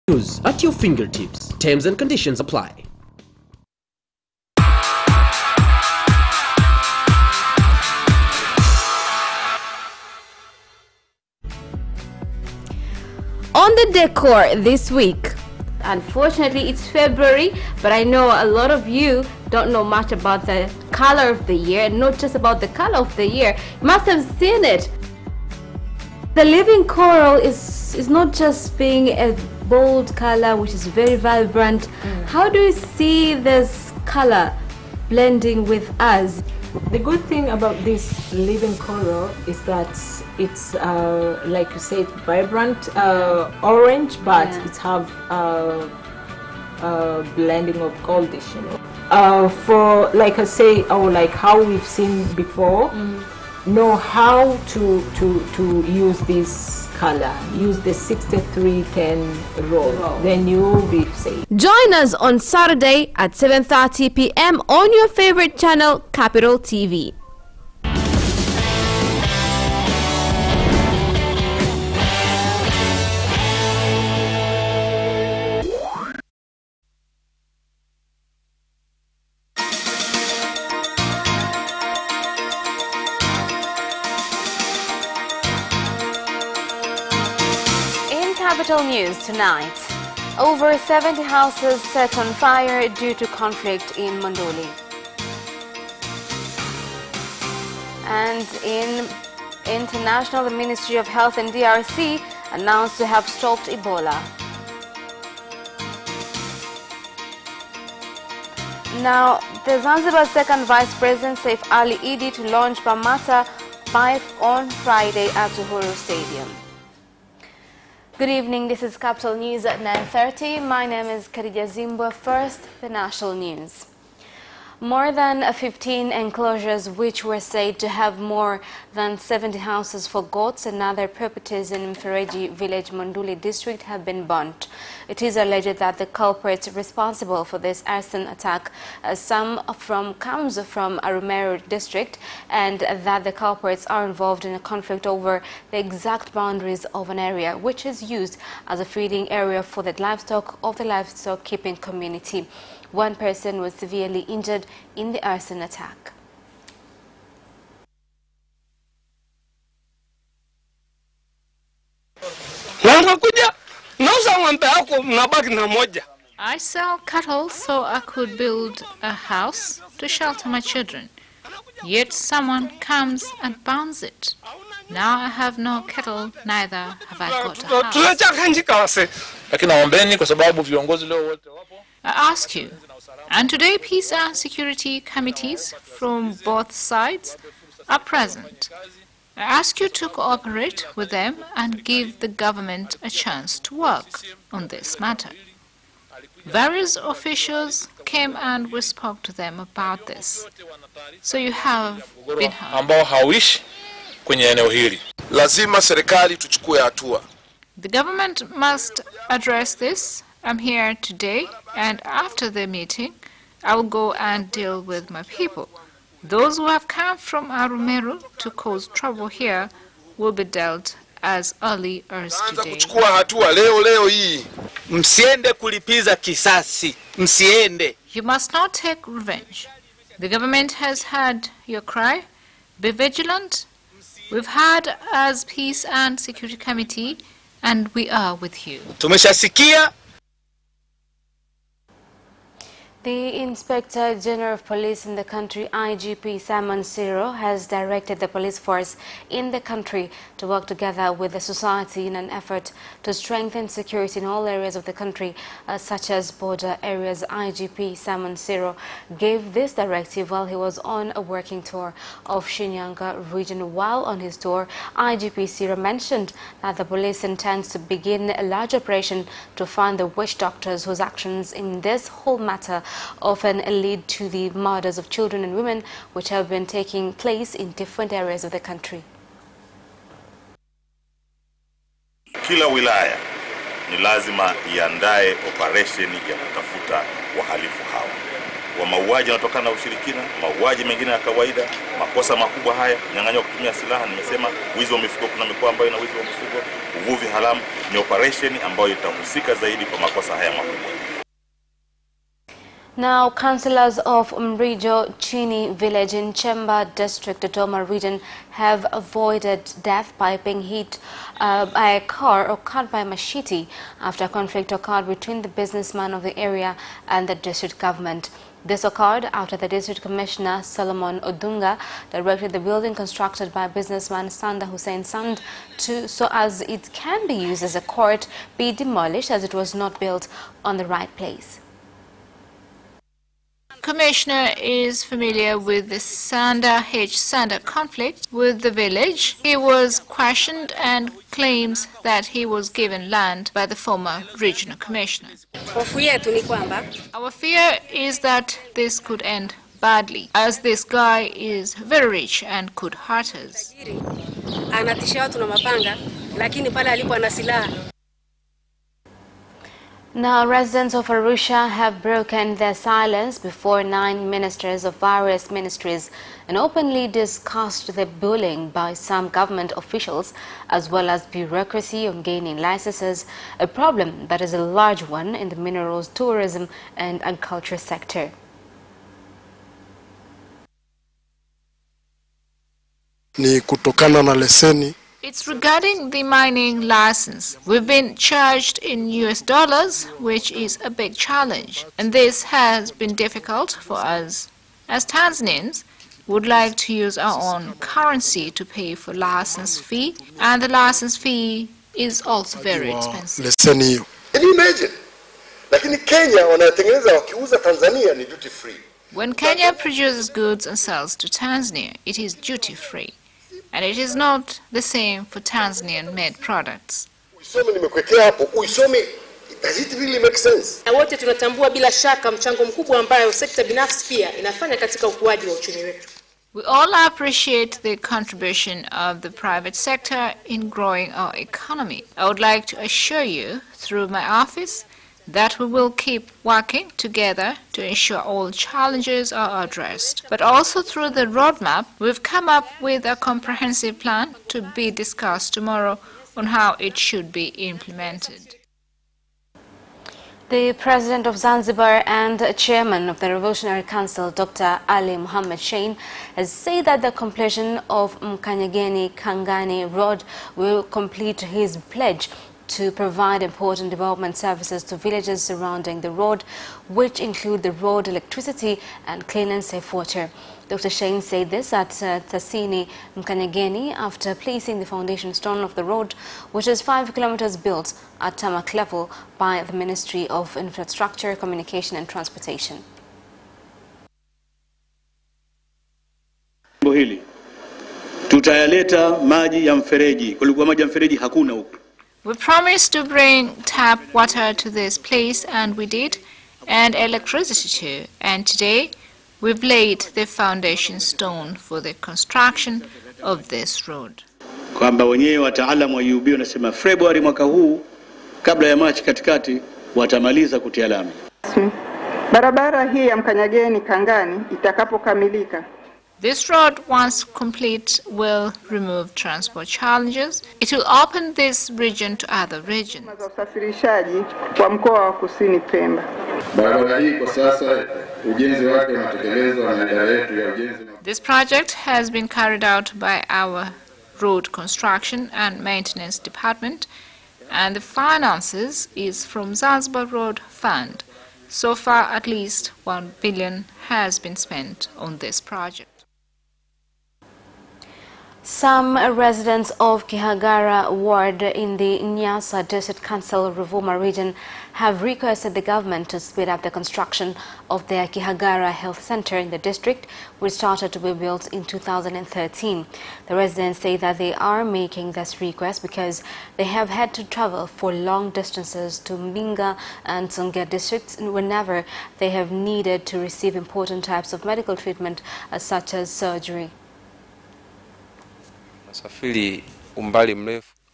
News at your fingertips. Terms and conditions apply. On the decor this week, unfortunately it's February, but I know a lot of you don't know much about the color of the year, and not just about the color of the year. You must have seen it. The living coral is not just being a bold color which is very vibrant. How do you see this color blending with us? The good thing about this living coral is that it's like you said, vibrant orange, but it have blending of goldish, you know. For like I say, or like how we've seen before, know how to use this color. Use the 6310 roll. Then you'll be safe. Join us on Saturday at 7:30 p.m. on your favorite channel, Capital TV. Capital News tonight. Over 70 houses set on fire due to conflict in Monduli. And in international, the Ministry of Health and DRC announced to have stopped Ebola. Now, the Zanzibar second Vice President Saif Ali Idi to launch Bamata 5 on Friday at Uhuru Stadium. Good evening, this is Capital News at 9:30. My name is Khadija Zimbwe. First, the national news. More than 15 enclosures which were said to have more than 70 houses for goats and other properties in Mfereji village, Monduli district have been burnt. It is alleged that the culprits responsible for this arson attack comes from Arumeru district, and that the culprits are involved in a conflict over the exact boundaries of an area which is used as a feeding area for the livestock of the livestock keeping community. One person was severely injured in the arson attack. I sell cattle so I could build a house to shelter my children. Yet someone comes and burns it. Now I have no cattle, neither have I got a house. I ask you, and today peace and security committees from both sides are present. I ask you to cooperate with them and give the government a chance to work on this matter. Various officials came and we spoke to them about this. So you have been heard. The government must address this. I'm here today, and after the meeting, I will go and deal with my people. Those who have come from Arumeru to cause trouble here will be dealt as early as today. You must not take revenge. The government has heard your cry. Be vigilant. We've heard as Peace and Security Committee, and we are with you. The Inspector General of Police in the country, IGP Simon Siro, has directed the police force in the country to work together with the society in an effort to strengthen security in all areas of the country, such as border areas. IGP Simon Siro gave this directive while he was on a working tour of Shinyanga region. While on his tour, IGP Siro mentioned that the police intends to begin a large operation to find the witch doctors whose actions in this whole matter often lead to the murders of children and women, which have been taking place in different areas of the country. Kila wilaya ni lazima iandae operation ya kutafuta wahalifu hawa. wa mauaji yanatokana na ushirikina, mauaji mengine ya kawaida, makosa makubwa haya, nyang'anyo kutumia silaha, nimesema wizi wa mifugo, kuna mikoa ambayo ina wizi wa mifugo, uvuvi haramu, ni operation ambayo itahusika zaidi kwa makosa haya makubwa. Now, councillors of Mrijo Chini village in Chemba district, Dodoma region, have avoided death by being hit by a car or cut by a machete after a conflict occurred between the businessman of the area and the district government. This occurred after the district commissioner Solomon Odunga directed the building constructed by businessman Sanda Hussein Sand so as it can be used as a court be demolished as it was not built on the right place. Commissioner is familiar with the Sanda conflict with the village. He was questioned and claims that he was given land by the former regional commissioner. Our fear is that this could end badly, as this guy is very rich and could hurt us. Now, residents of Arusha have broken their silence before 9 ministers of various ministries and openly discussed the bullying by some government officials as well as bureaucracy on gaining licenses, a problem that is a large one in the minerals, tourism and agriculture sector. Ni kutokana na leseni. It's regarding the mining license. We've been charged in US dollars, which is a big challenge, and this has been difficult for us. As Tanzanians, we would like to use our own currency to pay for license fee, and the license fee is also very expensive. Leseni hiyo. Can you imagine? Lakini Kenya wanatengeneza wakiuza Tanzania ni duty free. When Kenya produces goods and sells to Tanzania, it is duty free. And it is not the same for Tanzanian-made products. Uisome nimekwekea hapo, uisome. Does it really make sense? Na wote tunatambua bila shaka mchango mkubwa ambayo sekta binafsi pia inafanya katika ukuaji wa uchumi wetu. We all appreciate the contribution of the private sector in growing our economy. I would like to assure you, through my office, that we will keep working together to ensure all challenges are addressed. But also through the roadmap, we've come up with a comprehensive plan to be discussed tomorrow on how it should be implemented. The President of Zanzibar and Chairman of the Revolutionary Council, Dr. Ali Mohammed Shein, has said that the completion of Mkanyageni-Kangani Road will complete his pledge to provide important development services to villages surrounding the road, which include the road, electricity and clean and safe water. Dr. Shein said this at Tasini Mkanyageni after placing the foundation stone of the road, which is 5 kilometers built at tarmac level by the Ministry of Infrastructure, Communication and Transportation. Hili tutayaleta maji ya mfereji, kulikuwa maji ya mfereji hakuna huko. We promised to bring tap water to this place, and we did, and electricity too. And today, we've laid the foundation stone for the construction of this road. Kwamba wenyewe wataalamu wa UB wanasema February mwaka huu, kabla ya Machi katikati, watamaliza kutia lami. Barabara hii ya Mkanyageni Kangani itakapokamilika, this road, once complete, will remove transport challenges. It will open this region to other regions. usafirishaji kwa mkoa wa Kusini Pemba. Barabara hii kwa sasa ujenzi wake unatekelezwa na idara yetu ya ujenzi. This project has been carried out by our Road Construction and Maintenance Department, and the finances is from Zanzibar Road Fund. So far, at least 1 billion has been spent on this project. Some residents of Kihagara ward in the Nyasa District Council Ruvuma region have requested the government to speed up the construction of their Kihagara Health Center in the district, which started to be built in 2013. The residents say that they are making this request because they have had to travel for long distances to Mbinga and Songea districts whenever they have needed to receive important types of medical treatment such as surgery.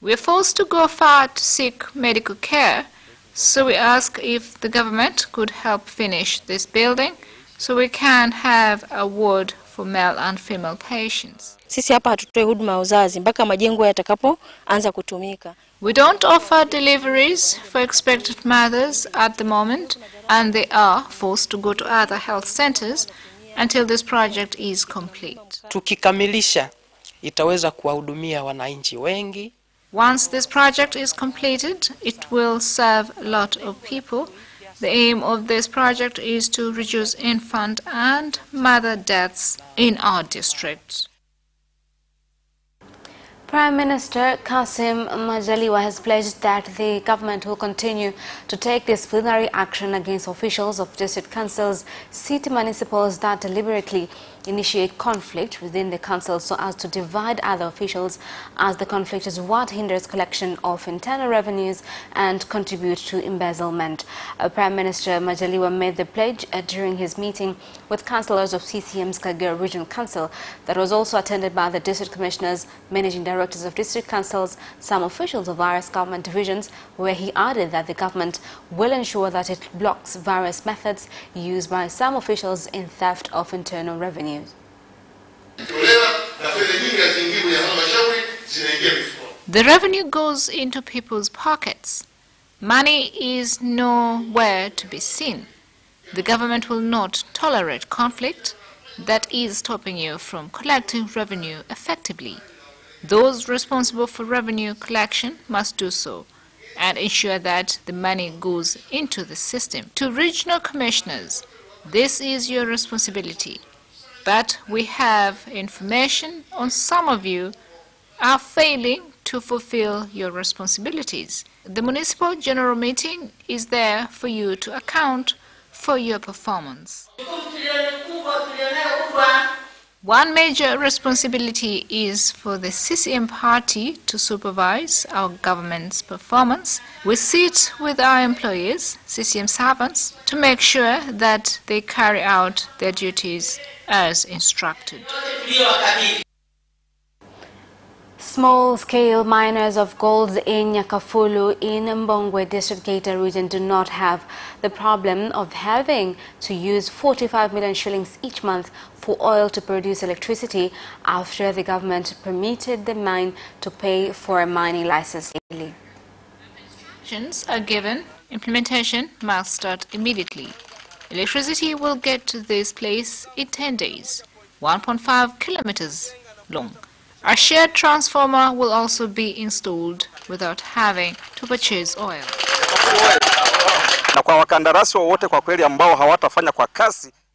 We are forced to go far to seek medical care, so we ask if the government could help finish this building so we can have a ward for male and female patients. Sisi hapa hatutoi huduma ya uzazi mpaka majengo yatakapoanza kutumika. We don't offer deliveries for expected mothers at the moment, and they are forced to go to other health centers until this project is complete. Tukikamilisha itaweza kuwahudumia wananchi wengi. Once this project is completed, it will serve a lot of people. The aim of this project is to reduce infant and mother deaths in our district. Prime Minister Kassim Majaliwa has pledged that the government will continue to take disciplinary action against officials of district councils, city municipals that deliberately initiate conflict within the council so as to divide other officials, as the conflict is what hinders collection of internal revenues and contribute to embezzlement. Prime Minister Majaliwa made the pledge during his meeting with councillors of CCM's Kagera Regional Council that was also attended by the district commissioners, managing directors of district councils, some officials of various government divisions, where he added that the government will ensure that it blocks various methods used by some officials in theft of internal revenue. The revenue goes into people's pockets. Money is nowhere to be seen. The government will not tolerate conflict that is stopping you from collecting revenue effectively. Those responsible for revenue collection must do so and ensure that the money goes into the system. To regional commissioners, this is your responsibility. But we have information on some of you are failing to fulfill your responsibilities. The municipal general meeting is there for you to account for your performance. One major responsibility is for the CCM party to supervise our government's performance. We sit with our employees, CCM servants, to make sure that they carry out their duties as instructed. Small-scale miners of gold in Nyakafulu in Mbongwe District Geita region do not have the problem of having to use 45 million shillings each month for oil to produce electricity after the government permitted the mine to pay for a mining license daily. Instructions are given. Implementation must start immediately. Electricity will get to this place in 10 days, 1.5 kilometers long. A shared transformer will also be installed without having to purchase oil.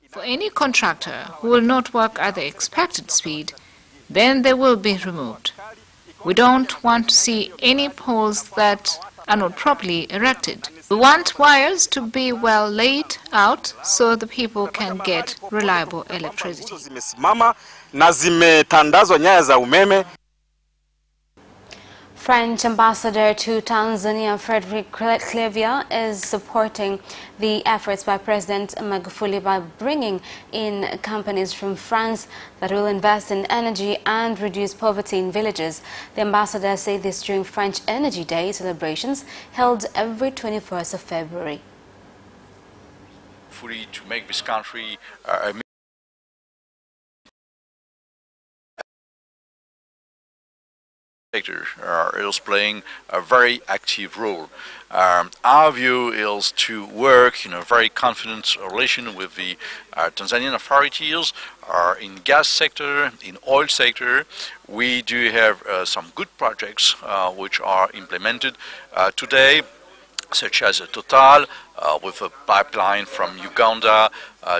For any contractor who will not work at the expected speed, then they will be removed. We don't want to see any poles that are not properly erected. We want wires to be well laid out so the people can get reliable electricity. French ambassador to Tanzania, Frederick Clevier, is supporting the efforts by President Magufuli by bringing in companies from France that will invest in energy and reduce poverty in villages. The ambassador said this during French Energy Day celebrations held every 21st of February. To make this country sector is playing a very active role. Our view is to work in a very confident relation with the Tanzanian authorities in gas sector, in oil sector. We do have some good projects which are implemented today, such as Total with a pipeline from Uganda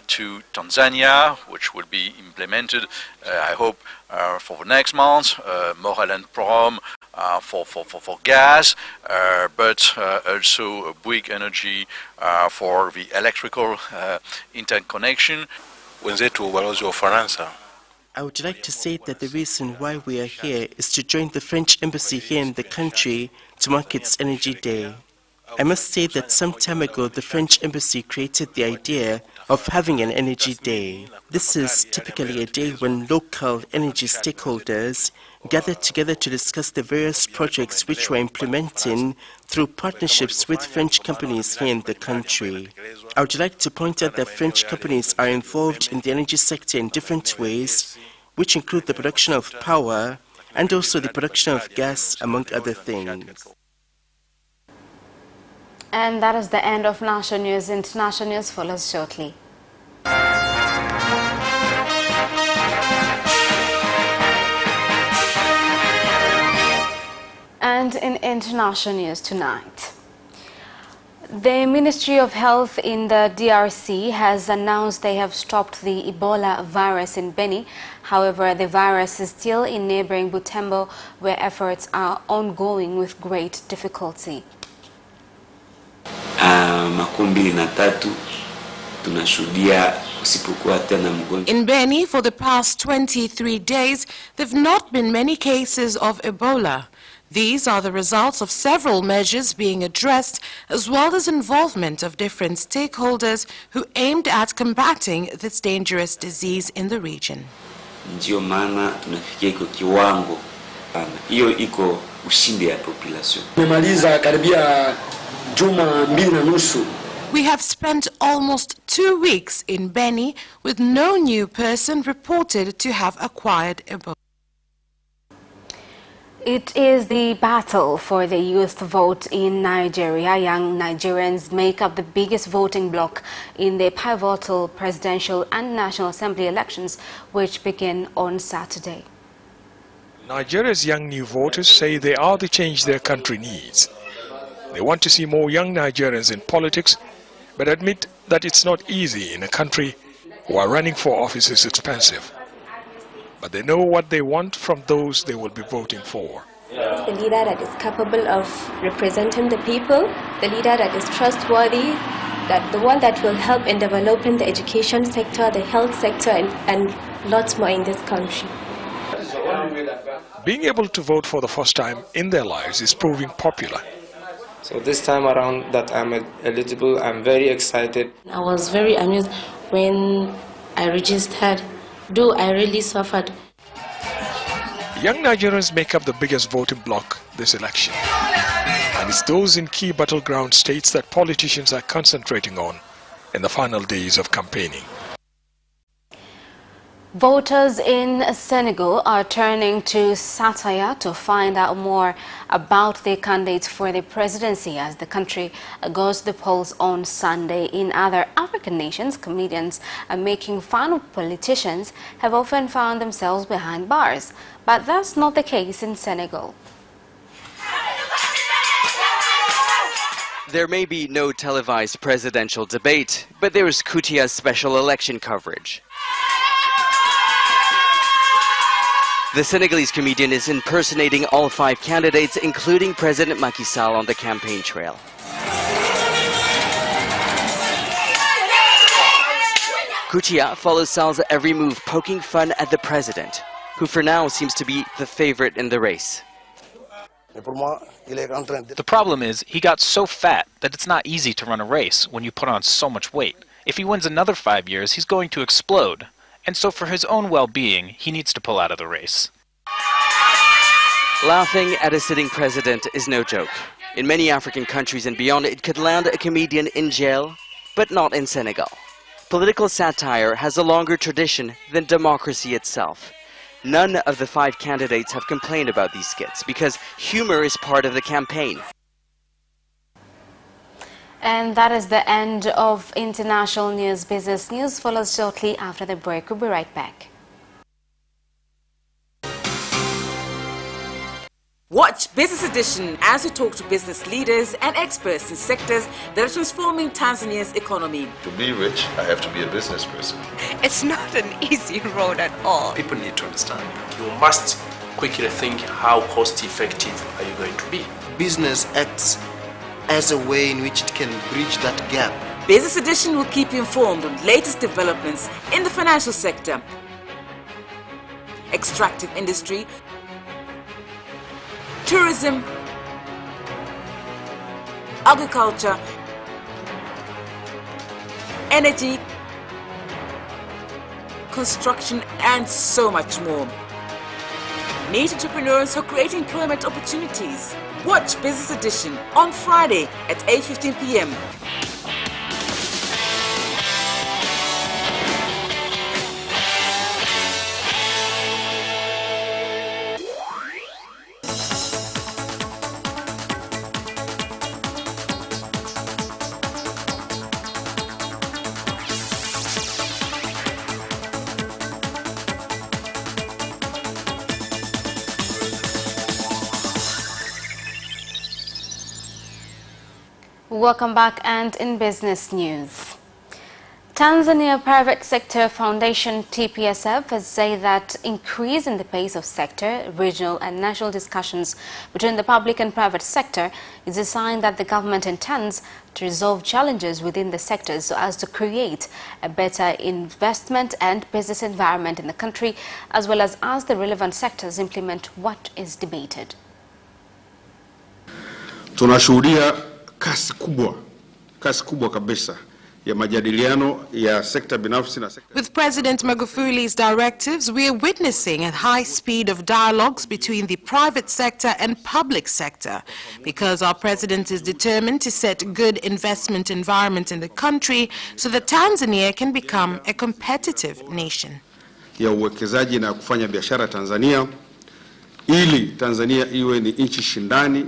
to Tanzania, which will be implemented, I hope, for the next month. Morel and Prom for gas, but also Bouygues Energy for the electrical interconnection. I would like to say that the reason why we are here is to join the French embassy here in the country to mark its Energy Day. I must say that some time ago the French embassy created the idea of having an Energy Day. This is typically a day when local energy stakeholders gather together to discuss the various projects which we're implementing through partnerships with French companies here in the country. I would like to point out that French companies are involved in the energy sector in different ways, which include the production of power and also the production of gas, among other things. And that is the end of national news. International news follows shortly. And in international news tonight, the Ministry of Health in the DRC has announced they have stopped the Ebola virus in Beni. However, the virus is still in neighboring Butembo, where efforts are ongoing with great difficulty. In Beni, for the past 23 days, there have not been many cases of Ebola. These are the results of several measures being addressed, as well as involvement of different stakeholders who aimed at combating this dangerous disease in the region. We have spent almost 2 weeks in Beni with no new person reported to have acquired Ebola. It is the battle for the youth vote in Nigeria. Young Nigerians make up the biggest voting bloc in the pivotal presidential and National Assembly elections, which begin on Saturday. Nigeria's young new voters say they are the change their country needs. They want to see more young Nigerians in politics, but admit that it's not easy in a country where running for office is expensive. But they know what they want from those they will be voting for. The leader that is capable of representing the people, the leader that is trustworthy, that the one that will help in developing the education sector, the health sector, and lots more in this country. Being able to vote for the first time in their lives is proving popular. So this time around that I'm eligible, I'm very excited. I was very amused when I registered. Though I really suffered. Young Nigerians make up the biggest voting bloc this election. And it's those in key battleground states that politicians are concentrating on in the final days of campaigning. Voters in Senegal are turning to satire to find out more about the candidates for the presidency as the country goes to the polls on Sunday. In other African nations, comedians making fun of politicians have often found themselves behind bars. But that's not the case in Senegal. There may be no televised presidential debate, but there is Koutia's special election coverage. The Senegalese comedian is impersonating all 5 candidates, including President Macky Sall, on the campaign trail. Koutia follows Sall's every move, poking fun at the president, who for now seems to be the favorite in the race. The problem is he got so fat that it's not easy to run a race when you put on so much weight. If he wins another 5 years, he's going to explode. And so for his own well-being, he needs to pull out of the race. Laughing at a sitting president is no joke. In many African countries and beyond, it could land a comedian in jail, but not in Senegal. Political satire has a longer tradition than democracy itself. None of the 5 candidates have complained about these skits because humor is part of the campaign. And that is the end of international news. Business news follows shortly after the break. We'll be right back. Watch Business Edition as we talk to business leaders and experts in sectors that are transforming Tanzania's economy. To be rich, I have to be a business person. It's not an easy road at all. People need to understand. You must quickly think, how cost effective are you going to be? Business acts as a way in which it can bridge that gap. Business Edition will keep you informed on latest developments in the financial sector, extractive industry, tourism, agriculture, energy, construction, and so much more. Meet entrepreneurs who create employment opportunities. Watch Business Edition on Friday at 8:15 p.m. Welcome back, and in business news. Tanzania Private Sector Foundation TPSF has said that increase in the pace of sector, regional and national discussions between the public and private sector is a sign that the government intends to resolve challenges within the sectors so as to create a better investment and business environment in the country, as well as the relevant sectors implement what is debated. Tunashuhudia kasi kubwa kabisa ya majadiliano ya sekta binafsi na sekta. With President Magufuli's directives, we are witnessing a high speed of dialogues between the private sector and public sector, because our president is determined to set good investment environment in the country so that Tanzania can become a competitive nation. Ya uwekezaji na kufanya biashara Tanzania, ili Tanzania iwe ni nchi shindani.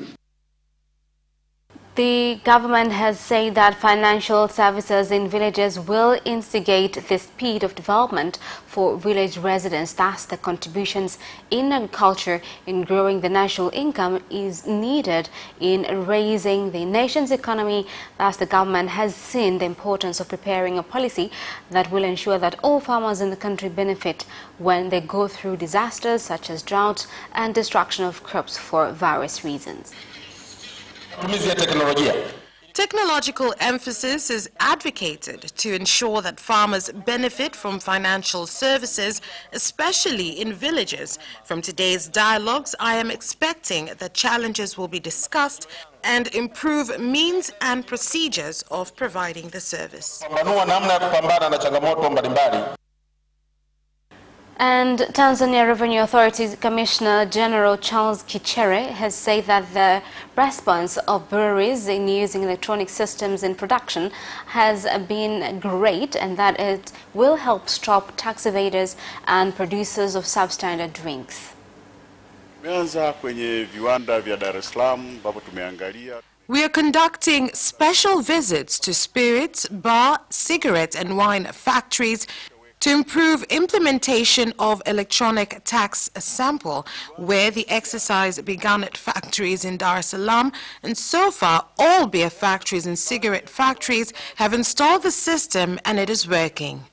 The government has said that financial services in villages will instigate the speed of development for village residents. Thus, the contributions in agriculture in growing the national income is needed in raising the nation's economy. Thus, the government has seen the importance of preparing a policy that will ensure that all farmers in the country benefit when they go through disasters such as drought and destruction of crops for various reasons. Technological emphasis is advocated to ensure that farmers benefit from financial services, especially in villages. From today's dialogues, I am expecting that challenges will be discussed and improve means and procedures of providing the service. And Tanzania Revenue Authority Commissioner General Charles Kichere has said that the response of breweries in using electronic systems in production has been great, and that it will help stop tax evaders and producers of substandard drinks. We are conducting special visits to spirits, bar, cigarette and wine factories to improve implementation of electronic tax sample, where the exercise began at factories in Dar es Salaam, and so far all beer factories and cigarette factories have installed the system and it is working.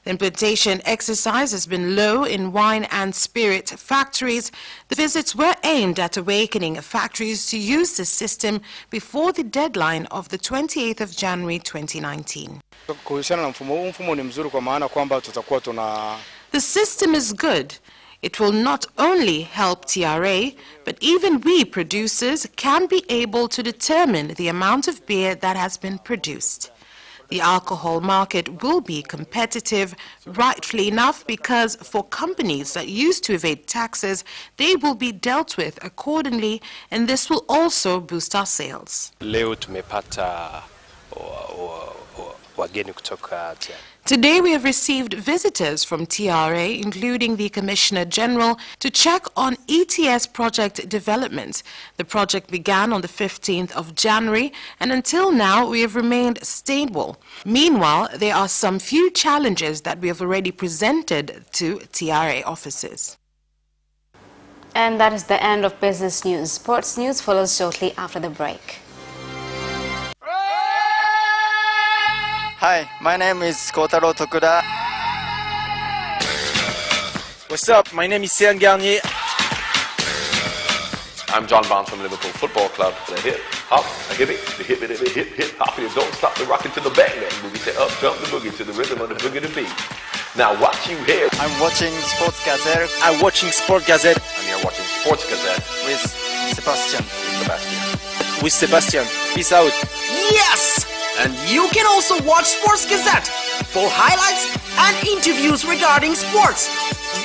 The implementation exercise has been low in wine and spirit factories. The visits were aimed at awakening factories to use the system before the deadline of the 28th of January 2019. The system is good. It will not only help TRA, but even we producers can be able to determine the amount of beer that has been produced. The alcohol market will be competitive, rightfully enough, because for companies that used to evade taxes, they will be dealt with accordingly, and this will also boost our sales. Today we have received visitors from TRA, including the Commissioner General, to check on ETS project development. The project began on the 15th of January, and until now we have remained stable. Meanwhile, there are some few challenges that we have already presented to TRA officers. And that is the end of business news. Sports news follows shortly after the break. Hi, my name is Kotaro Tokuda. What's up? My name is Sean Garnier. I'm John Barnes from Liverpool Football Club. The hip, hop, a hip it, the hip it, the hip, hip, hop it. Don't stop the rockin' to the bang, bang boogie. Say up, jump the boogie to the rhythm of the boogie to beat. Now what you hear? I'm watching Sports Gazette. I'm watching Sport Gazette. And you're watching Sports Gazette. With Sebastian. With Sebastian. Peace out. Yes! And you can also watch Sports Gazette for highlights and interviews regarding sports.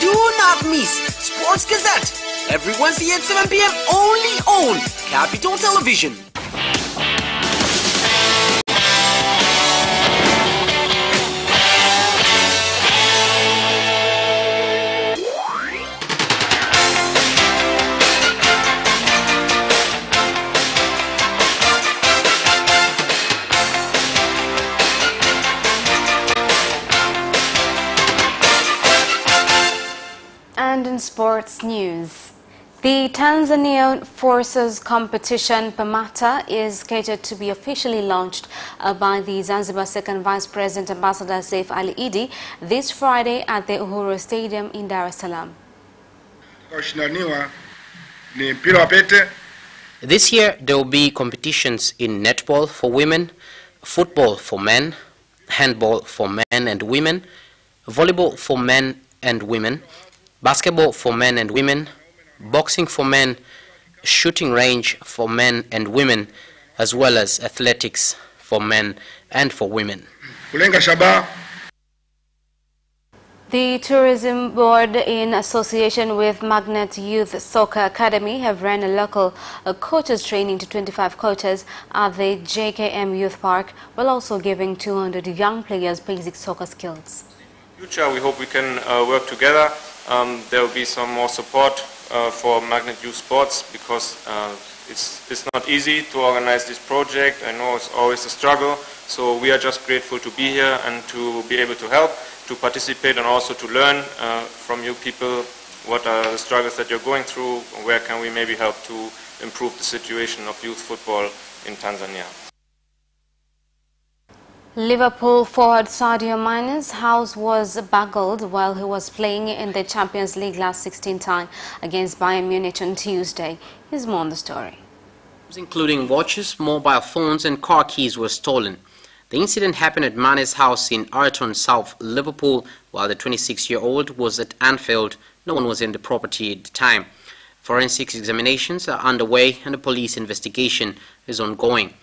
Do not miss Sports Gazette. every Wednesday at 7 p.m. only on Capital Television. And in sports news, the Tanzania Forces competition Pamata is scheduled to be officially launched by the Zanzibar Second Vice President Ambassador Saif Ali Idi this Friday at the Uhuru Stadium in Dar es Salaam. This year there will be competitions in netball for women, football for men, handball for men and women, volleyball for men and women, basketball for men and women, boxing for men, shooting range for men and women, as well as athletics for men and for women. The Tourism Board, in association with Magnet Youth Soccer Academy, have run a local coaches training to 25 coaches at the JKM Youth Park, while also giving 200 young players basic soccer skills. In the future, we hope we can work together. There will be some more support for Magnet Youth Sports, because it's not easy to organize this project. I know it's always a struggle, so we are just grateful to be here and to be able to help, to participate, and also to learn from you people what are the struggles that you're going through, where can we maybe help to improve the situation of youth football in Tanzania. Liverpool forward Sadio Mane's house was burgled while he was playing in the Champions League last 16 tie against Bayern Munich on Tuesday. Here's more on the story. Including watches, mobile phones and car keys were stolen. The incident happened at Mane's house in Arton, South Liverpool, while the 26-year-old was at Anfield. No one was in the property at the time. Forensic examinations are underway and a police investigation is ongoing.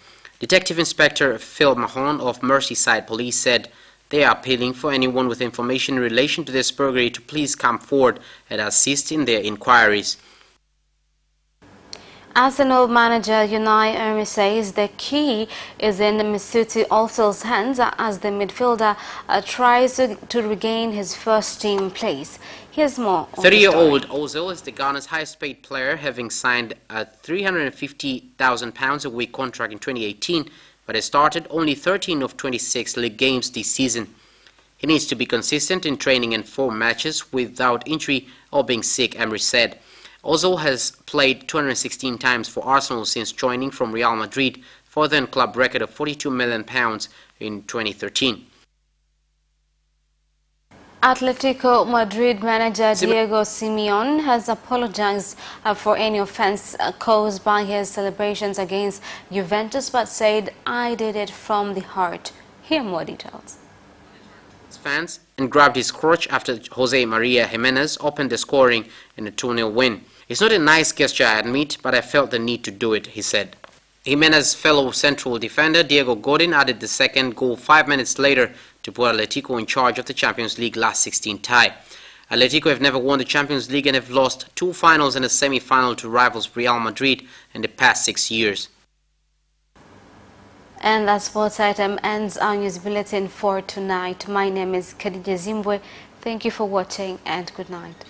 Detective Inspector Phil Mahon of Merseyside Police said they are appealing for anyone with information in relation to this burglary to please come forward and assist in their inquiries. Arsenal manager Unai Emery says the key is in Mesut Ozil's hands as the midfielder tries to regain his first-team place. Here's more. 30-year-old Ozil is the Ghana's highest-paid player, having signed a £350,000 a week contract in 2018, but has started only 13 of 26 league games this season. He needs to be consistent in training and form matches without injury or being sick, Emery said. Ozil has played 216 times for Arsenal since joining from Real Madrid, for the club record of £42 million in 2013. Atletico Madrid manager Diego Simeone has apologized for any offense caused by his celebrations against Juventus, but said, "I did it from the heart." Hear more details. Fans and grabbed his crotch after Jose Maria Jimenez opened the scoring in a 2-0 win. "It's not a nice gesture, I admit, but I felt the need to do it," he said. Jimenez's fellow central defender Diego Godin added the second goal 5 minutes later to put Atletico in charge of the Champions League last 16 tie. Atletico have never won the Champions League and have lost 2 finals and a semi-final to rivals Real Madrid in the past 6 years. And that sports item ends our news bulletin for tonight. My name is Khadija Zimbwe. Thank you for watching and good night.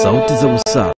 Sauti za Usawa.